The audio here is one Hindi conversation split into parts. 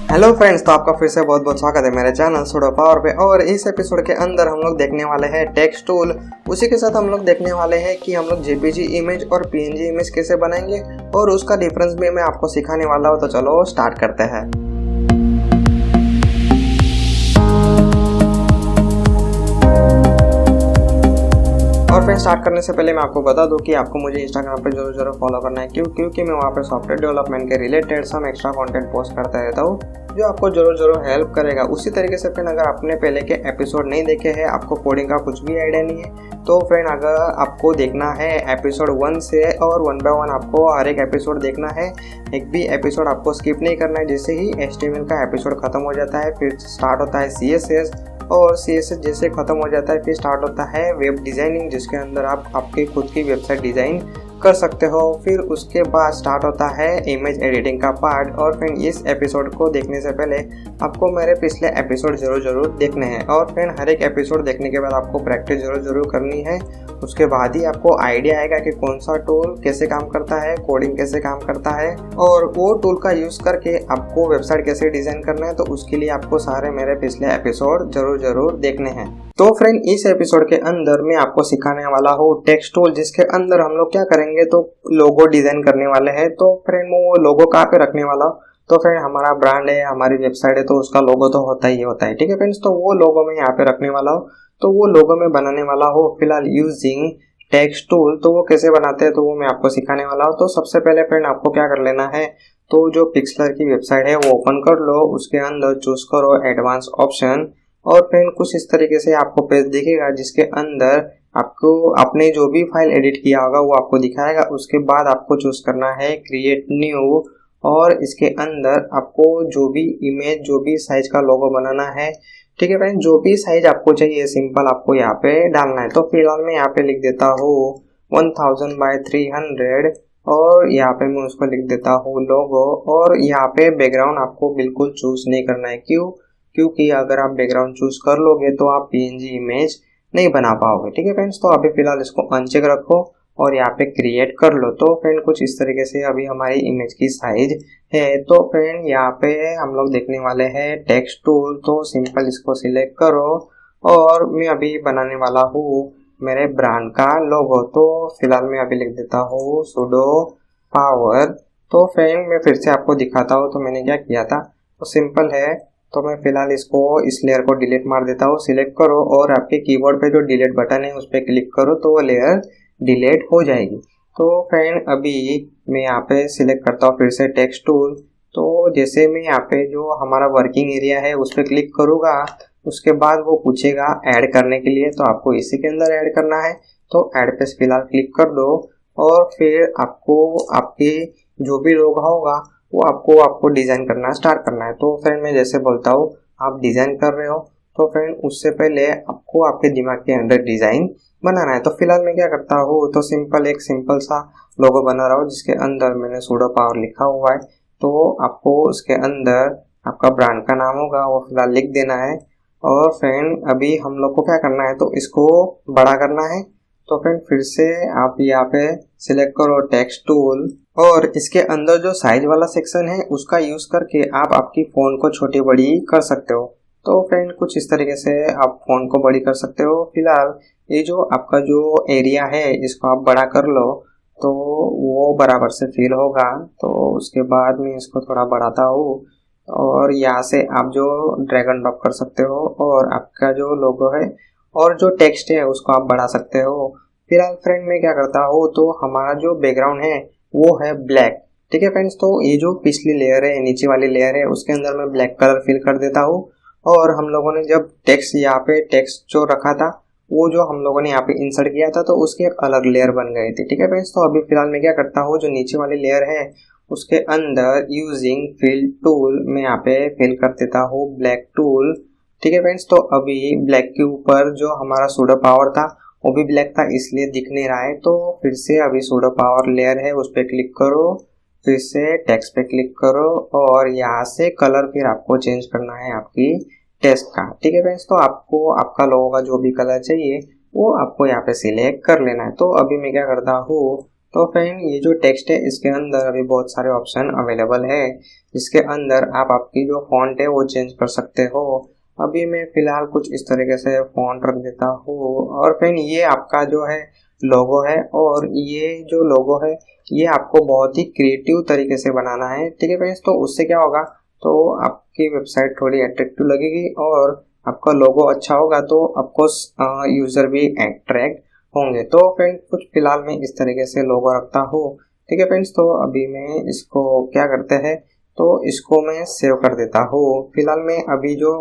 हेलो फ्रेंड्स, तो आपका फिर से बहुत बहुत स्वागत है मेरे चैनल सुडो पावर पे। और इस एपिसोड के अंदर हम लोग देखने वाले हैं टेक्स्ट टूल। उसी के साथ हम लोग देखने वाले हैं कि हम लोग जेपीजी इमेज और पीएनजी इमेज कैसे बनाएंगे और उसका डिफरेंस भी मैं आपको सिखाने वाला हूँ। तो चलो स्टार्ट करते हैं। और फ्रेंड्स, स्टार्ट करने से पहले मैं आपको बता दूं कि आपको मुझे इंस्टाग्राम पे जरूर फॉलो करना है, क्योंकि मैं वहाँ पे सॉफ्टवेयर डेवलपमेंट के related some extra content post करता रहता हूँ जो आपको जरूर हेल्प करेगा। उसी तरीके से फ्रेंड, अगर आपने पहले के एपिसोड नहीं देखे हैं, आपको कोडिंग का कुछ भी आइडिया नहीं है, तो फ्रेंड अगर आपको देखना है एपिसोड 1 से और 1 बाय 1 आपको हर एक एपिसोड देखना है। एक भी एपिसोड आपको स्किप नहीं करना है। जैसे ही HTML का एपिसोड खत्म हो जाता है फिर स्टार्ट होता है CSS, और CSS जैसे ख़त्म हो जाता है फिर स्टार्ट होता है वेब डिज़ाइनिंग, जिसके अंदर आप आपकी खुद की वेबसाइट डिज़ाइन कर सकते हो। फिर उसके बाद स्टार्ट होता है इमेज एडिटिंग का पार्ट। और फ्रेंड, इस एपिसोड को देखने से पहले आपको मेरे पिछले एपिसोड जरूर देखने हैं। और फ्रेंड, हर एक एपिसोड देखने के बाद आपको प्रैक्टिस जरूर करनी है। उसके बाद ही आपको आइडिया आएगा कि कौन सा टूल कैसे काम करता है, कोडिंग कैसे काम करता है, और वो टूल का यूज़ करके आपको वेबसाइट कैसे डिज़ाइन करना है। तो उसके लिए आपको सारे मेरे पिछले एपिसोड जरूर देखने हैं। तो फ्रेंड, इस एपिसोड के अंदर मैं आपको सिखाने वाला हूँ टेक्स्ट टूल, जिसके अंदर हम लोग क्या करेंगे तो लोगो डिज़ाइन करने वाले हैं। तो फ्रेंड, वो लोगो कहाँ पे रखने वाला हूँ, तो फ्रेंड हमारा ब्रांड है, हमारी वेबसाइट है, तो उसका लोगो तो होता ही होता है। ठीक है फ्रेंड्स, तो वो लोगो मैं यहाँ पे रखने वाला हूँ। तो वो लोगो मैं बनाने वाला हूँ फिलहाल यूजिंग टेक्स्ट टूल। तो वो कैसे बनाते हैं तो वो मैं आपको सिखाने वाला हूँ। तो सबसे पहले फ्रेंड, आपको क्या कर लेना है, तो जो पिक्सलर की वेबसाइट है वो ओपन कर लो। उसके अंदर चूज करो एडवांस ऑप्शन, और फ्रेंड कुछ इस तरीके से आपको पेज दिखेगा, जिसके अंदर आपको आपने जो भी फाइल एडिट किया होगा वो आपको दिखाएगा। उसके बाद आपको चूज करना है क्रिएट न्यू, और इसके अंदर आपको जो भी इमेज, जो भी साइज का लोगो बनाना है, ठीक है फ्रेंड, जो भी साइज आपको चाहिए सिंपल आपको यहाँ पे डालना है। तो फिलहाल मैं यहाँ पे लिख देता हूँ 1000 बाय 300, और यहाँ पे मैं उसको लिख देता हूँ लोगो। और यहाँ पे बैकग्राउंड आपको बिल्कुल चूज नहीं करना है। क्योंकि अगर आप बैकग्राउंड चूज कर लोगे तो आप PNG इमेज नहीं बना पाओगे। ठीक है फ्रेंड्स, तो अभी फिलहाल इसको अनचेक रखो और यहाँ पे क्रिएट कर लो। तो फ्रेंड, कुछ इस तरीके से अभी हमारी इमेज की साइज है। तो फ्रेंड, यहाँ पे हम लोग देखने वाले हैं टेक्स्ट टूल। तो सिंपल इसको सिलेक्ट करो, और मैं अभी बनाने वाला हूँ मेरे ब्रांड का लोगो। तो फिलहाल मैं अभी लिख देता हूँ सुडो पावर। तो फ्रेंड, मैं फिर से आपको दिखाता हूँ तो मैंने क्या किया था। तो सिंपल है, तो मैं फिलहाल इसको इस लेयर को डिलीट मार देता हूँ। सिलेक्ट करो और आपके कीबोर्ड पे जो डिलीट बटन है उस पर क्लिक करो, तो वो लेयर डिलीट हो जाएगी। तो फ्रेंड, अभी मैं यहाँ पे सिलेक्ट करता हूँ फिर से टेक्स्ट टूल। तो जैसे मैं यहाँ पे जो हमारा वर्किंग एरिया है उस पर क्लिक करूँगा, उसके बाद वो पूछेगा ऐड करने के लिए, तो आपको इसी के अंदर ऐड करना है। तो ऐड पे फिलहाल क्लिक कर दो, और फिर आपको आपके जो भी लोगो होगा वो आपको डिज़ाइन करना स्टार्ट करना है। तो फ्रेंड, मैं जैसे बोलता हूँ आप डिज़ाइन कर रहे हो, तो फ्रेंड उससे पहले आपको आपके दिमाग के अंदर डिज़ाइन बनाना है। तो फिलहाल मैं क्या करता हूँ, तो एक सिंपल सा लोगो बना रहा हूँ, जिसके अंदर मैंने सुडो पावर लिखा हुआ है। तो आपको उसके अंदर आपका ब्रांड का नाम होगा वो फिलहाल लिख देना है। और फ्रेंड, अभी हम लोग को क्या करना है, तो इसको बड़ा करना है। तो फ्रेंड, फिर से आप यहाँ पे सिलेक्ट करो टेक्स्ट टूल, और इसके अंदर जो साइज वाला सेक्शन है उसका यूज करके आप आपकी फोन को छोटी बड़ी कर सकते हो। तो फ्रेंड, कुछ इस तरीके से आप फोन को बड़ी कर सकते हो। फिलहाल ये जो आपका जो एरिया है इसको आप बड़ा कर लो, तो वो बराबर से फिल होगा। तो उसके बाद मैं इसको थोड़ा बढ़ाता हूँ, और यहाँ से आप जो ड्रैग एंड ड्रॉप कर सकते हो, और आपका जो लोगो है और जो टेक्स्ट है उसको आप बढ़ा सकते हो। फिलहाल फ्रेंड, मैं क्या करता हूँ, तो हमारा जो बैकग्राउंड है वो है ब्लैक। ठीक है फ्रेंड्स, तो ये जो पिछली लेयर है, नीचे वाली लेयर है, उसके अंदर मैं ब्लैक कलर फिल कर देता हूँ। और हम लोगों ने जब टेक्स्ट यहाँ पे टेक्स्ट जो रखा था वो जो हम लोगों ने यहाँ पे इंसर्ट किया था, तो उसकी एक अलग लेयर बन गई थी। ठीक है फ्रेंड्स, तो अभी फिलहाल मैं क्या करता हूँ, जो नीचे वाली लेयर है उसके अंदर यूजिंग फिल टूल मैं यहाँ पे फिल कर देता हूँ ब्लैक टूल। ठीक है फ्रेंड्स, तो अभी ब्लैक के ऊपर जो हमारा सुडो पावर था वो भी ब्लैक था, इसलिए दिख नहीं रहा है। तो फिर से अभी सुडो पावर लेयर है उस पर क्लिक करो, फिर से टेक्स्ट पे क्लिक करो, और यहाँ से कलर फिर आपको चेंज करना है आपकी टेक्स्ट का। ठीक है फ्रेंड्स, तो आपको आपका लोगो का जो भी कलर चाहिए वो आपको यहाँ पे सिलेक्ट कर लेना है। तो अभी मैं क्या करता हूँ, तो फ्रेंड ये जो टेक्स्ट है इसके अंदर अभी बहुत सारे ऑप्शन अवेलेबल है, इसके अंदर आप आपकी जो फॉन्ट है वो चेंज कर सकते हो। अभी मैं फिलहाल कुछ इस तरीके से फॉन्ट रख देता हूँ। और फ्रेंड ये आपका जो है लोगो है, और ये जो लोगो है ये आपको बहुत ही क्रिएटिव तरीके से बनाना है, ठीक है फ्रेंड्स। तो उससे क्या होगा, तो आपकी वेबसाइट थोड़ी अट्रैक्टिव लगेगी और आपका लोगो अच्छा होगा तो ऑफकोर्स यूजर भी अट्रैक्ट होंगे। तो फ्रेंड कुछ फिलहाल मैं इस तरीके से लोगो रखता हूँ, ठीक है फ्रेंड्स। तो अभी मैं इसको क्या करते हैं, तो इसको मैं सेव कर देता हूँ। फिलहाल मैं अभी जो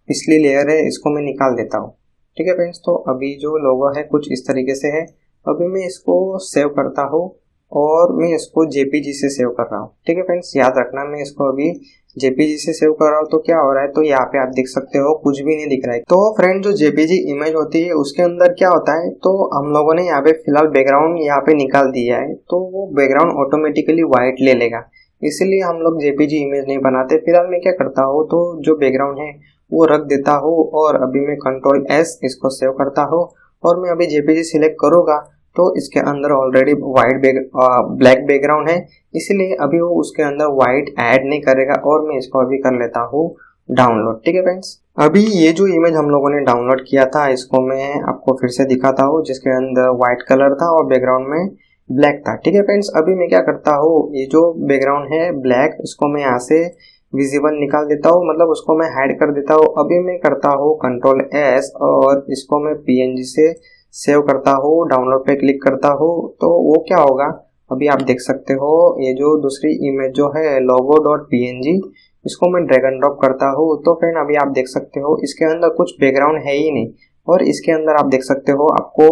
पिछली लेयर है इसको मैं निकाल देता हूँ, ठीक है फ्रेंड्स। तो अभी जो लोगो है कुछ इस तरीके से है। अभी मैं इसको सेव करता हूँ और मैं इसको जेपीजी से सेव कर रहा हूँ, ठीक है फ्रेंड्स। याद रखना मैं इसको अभी जेपीजी से सेव कर रहा हूँ। तो क्या हो रहा है, तो यहाँ पे आप देख सकते हो कुछ भी नहीं दिख रहा है। तो फ्रेंड जो जेपीजी इमेज होती है उसके अंदर क्या होता है, तो हम लोगों ने यहाँ पे फिलहाल बैकग्राउंड यहाँ पे निकाल दिया है, तो वो बैकग्राउंड ऑटोमेटिकली व्हाइट ले लेगा, इसलिए हम लोग जेपीजी इमेज नहीं बनाते। फिलहाल मैं क्या करता हूँ, तो जो बैकग्राउंड है वो रख देता हूँ और अभी मैं कंट्रोल एस इसको सेव करता हूँ और मैं अभी जेपीजी सिलेक्ट करूँगा तो इसके अंदर ऑलरेडी ब्लैक बैकग्राउंड है, इसलिए अभी वो उसके अंदर व्हाइट ऐड नहीं करेगा। और मैं इसको अभी कर लेता हूँ डाउनलोड, ठीक है फ्रेंड्स। अभी ये जो इमेज हम लोगों ने डाउनलोड किया था इसको मैं आपको फिर से दिखाता हूँ, जिसके अंदर व्हाइट कलर था और बैकग्राउंड में ब्लैक था, ठीक है फ्रेंड्स। अभी मैं क्या करता हूँ, ये जो बैकग्राउंड है ब्लैक इसको मैं यहाँ से विजिबल निकाल देता हूँ, मतलब उसको मैं हाइड कर देता हूँ। अभी मैं करता हूँ कंट्रोल एस और इसको मैं पीएनजी से सेव करता हूँ, डाउनलोड पे क्लिक करता हूँ। तो वो क्या होगा, अभी आप देख सकते हो ये जो दूसरी इमेज जो है लोगो डॉट पीएनजी इसको मैं ड्रैग एंड ड्रॉप करता हूँ। तो फ्रेंड अभी आप देख सकते हो इसके अंदर कुछ बैकग्राउंड है ही नहीं, और इसके अंदर आप देख सकते हो आपको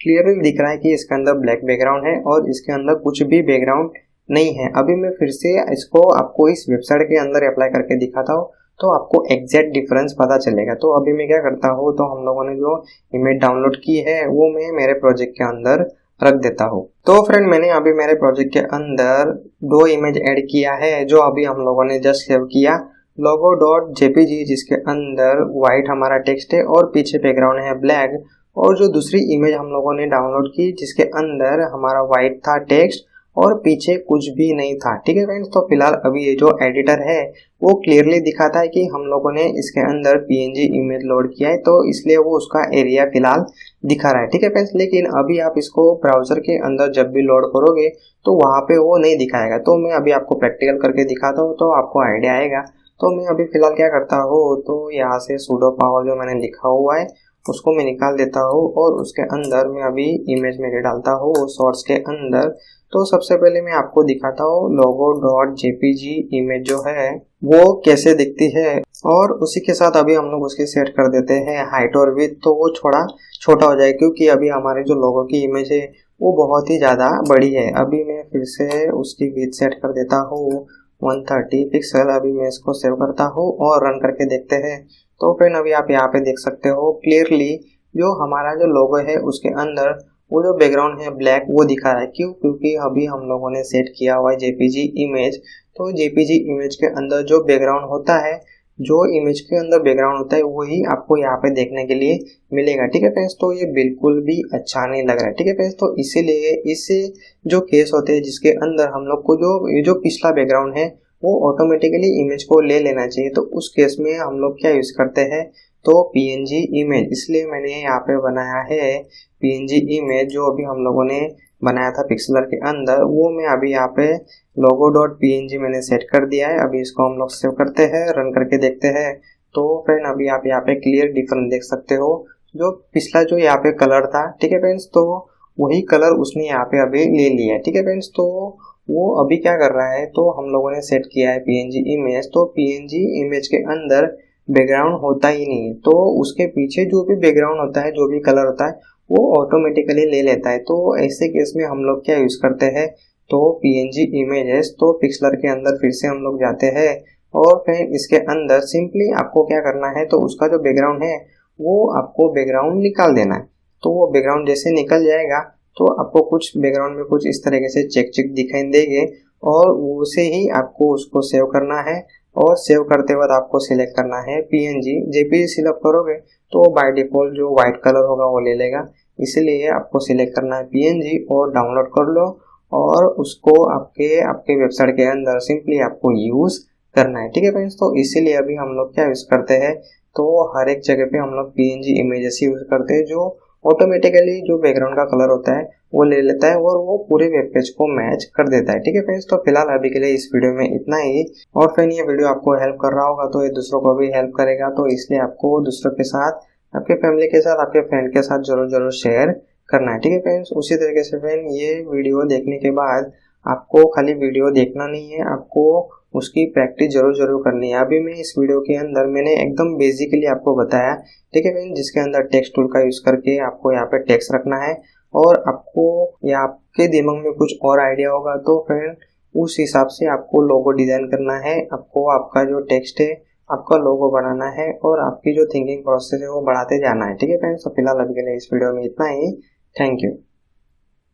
क्लियरली दिख रहा है कि इसके अंदर ब्लैक बैकग्राउंड है और इसके अंदर कुछ भी बैकग्राउंड नहीं है। अभी मैं फिर से इसको आपको इस वेबसाइट के अंदर अप्लाई करके दिखाता हूँ तो आपको एग्जैक्ट डिफरेंस पता चलेगा। तो अभी मैं क्या करता हूँ, तो हम लोगों ने जो इमेज डाउनलोड की है वो मैं मेरे प्रोजेक्ट के अंदर रख देता हूँ। तो फ्रेंड मैंने अभी मेरे प्रोजेक्ट के अंदर दो इमेज ऐड किया है, जो अभी हम लोगों ने जस्ट सेव किया लोगो डॉट जेपीजी, जिसके अंदर व्हाइट हमारा टेक्स्ट है और पीछे बैकग्राउंड है ब्लैक। और जो दूसरी इमेज हम लोगों ने डाउनलोड की जिसके अंदर हमारा व्हाइट था टेक्स्ट और पीछे कुछ भी नहीं था, ठीक है फ्रेंड्स। तो फिलहाल अभी ये जो एडिटर है वो क्लियरली दिखाता है कि हम लोगों ने इसके अंदर पीएनजी इमेज लोड किया है, तो इसलिए वो उसका एरिया फिलहाल दिखा रहा है, ठीक है फ्रेंड्स। लेकिन अभी आप इसको ब्राउजर के अंदर जब भी लोड करोगे तो वहाँ पे वो नहीं दिखाएगा। तो मैं अभी आपको प्रैक्टिकल करके दिखाता हूँ तो आपको आइडिया आएगा। तो मैं अभी फिलहाल क्या करता हूँ, तो यहाँ से sudo पावर जो मैंने लिखा हुआ है उसको मैं निकाल देता हूँ और उसके अंदर मैं अभी इमेज मेरे डालता हूँ सोर्स के अंदर। तो सबसे पहले मैं आपको दिखाता हूँ लोगो डॉट जेपीजी इमेज जो है वो कैसे दिखती है, और उसी के साथ अभी हम लोग उसकी सेट कर देते हैं हाइट और विड्थ, तो वो थोड़ा छोटा हो जाए क्योंकि अभी हमारे जो लोगो की इमेज है वो बहुत ही ज़्यादा बड़ी है। अभी मैं फिर से उसकी विड्थ सेट कर देता हूँ 130 पिक्सल। अभी मैं इसको सेव करता हूँ और रन करके देखते हैं। तो फ्रेंड अभी आप यहाँ पे देख सकते हो क्लियरली जो हमारा जो लोगो है उसके अंदर वो जो बैकग्राउंड है ब्लैक वो दिखा रहा है। क्यों, क्योंकि अभी हम लोगों ने सेट किया हुआ है जेपीजी इमेज। तो जेपीजी इमेज के अंदर जो बैकग्राउंड होता है, जो इमेज के अंदर बैकग्राउंड होता है वही आपको यहाँ पे देखने के लिए मिलेगा, ठीक है फ्रेंड्स। तो ये बिल्कुल भी अच्छा नहीं लग रहा है, ठीक है फ्रेंड्स। तो इसीलिए इससे जो केस होते हैं जिसके अंदर हम लोग को जो पिछला बैकग्राउंड है वो ऑटोमेटिकली इमेज को ले लेना चाहिए, तो उस केस में हम लोग क्या यूज करते हैं, तो पीएनजी इमेज। इसलिए मैंने यहाँ पे बनाया है पीएनजी इमेज, जो अभी हम लोगों ने बनाया था पिक्सलर के अंदर, वो मैं अभी यहाँ पे लोगो डॉट पीएनजी मैंने सेट कर दिया है। अभी इसको हम लोग सेव करते हैं, रन करके देखते हैं। तो फ्रेंड अभी आप यहाँ पे क्लियर डिफरेंस देख सकते हो, जो पिछला जो यहाँ पे कलर था, ठीक है फ्रेंड्स, तो वही कलर उसने यहाँ पे अभी ले लिया है, ठीक है फ्रेंड्स। तो वो अभी क्या कर रहा है, तो हम लोगों ने सेट किया है पीएनजी इमेज, तो पीएनजी इमेज के अंदर बैकग्राउंड होता ही नहीं, तो उसके पीछे जो भी बैकग्राउंड होता है, जो भी कलर होता है वो ऑटोमेटिकली ले लेता है। तो ऐसे केस में हम लोग क्या यूज करते हैं, तो पीएनजी इमेजेस, तो पिक्सलर के अंदर फिर से हम लोग जाते हैं और फिर इसके अंदर सिंपली आपको क्या करना है, तो उसका जो बैकग्राउंड है वो आपको बैकग्राउंड निकाल देना है। तो वो बैकग्राउंड जैसे निकल जाएगा तो आपको कुछ बैकग्राउंड में कुछ इस तरीके से चेक चेक दिखाई देंगे और उसे ही आपको उसको सेव करना है। और सेव करते वक्त आपको सिलेक्ट करना है पीएनजी। जेपीजी सिलेक्ट करोगे तो बाय डिफॉल्ट जो व्हाइट कलर होगा वो ले लेगा, इसलिए आपको सिलेक्ट करना है पीएनजी और डाउनलोड कर लो और उसको आपके आपके वेबसाइट के अंदर सिंपली आपको यूज करना है। ठीक है फ्रेंड्स, तो इसीलिए अभी हम लोग क्या यूज करते हैं, तो हर एक जगह पे हम लोग PNG इमेजेस यूज करते हैं जो ऑटोमेटिकली जो बैकग्राउंड का कलर होता है वो ले लेता है और वो पूरे वेब पेज को मैच कर देता है। ठीक है फ्रेंड्स, तो फिलहाल अभी के लिए इस वीडियो में इतना ही। और फ्रेंड ये वीडियो आपको हेल्प कर रहा होगा तो ये दूसरों को भी हेल्प करेगा, तो इसलिए आपको दूसरों के साथ, आपके फैमिली के साथ, आपके फ्रेंड के साथ जरूर जरूर शेयर करना है। ठीक है फ्रेंड्स, उसी तरीके से फ्रेंड ये वीडियो देखने के बाद आपको खाली वीडियो देखना नहीं है, आपको उसकी प्रैक्टिस जरूर जरूर करनी है। अभी मैं इस वीडियो के अंदर मैंने एकदम बेसिकली आपको बताया, ठीक है फ्रेंड, जिसके अंदर टेक्स्ट टूल का यूज करके आपको यहाँ पे टेक्स्ट रखना है और आपको या आपके दिमाग में कुछ और आइडिया होगा तो फ्रेंड उस हिसाब से आपको लोगो डिजाइन करना है, आपको आपका जो टेक्स्ट है आपका लोगो बनाना है और आपकी जो थिंकिंग प्रोसेस है वो बढ़ाते जाना है। ठीक है फ्रेंड्स, तो फिलहाल अभी के लिए इस वीडियो में इतना ही। Thank you.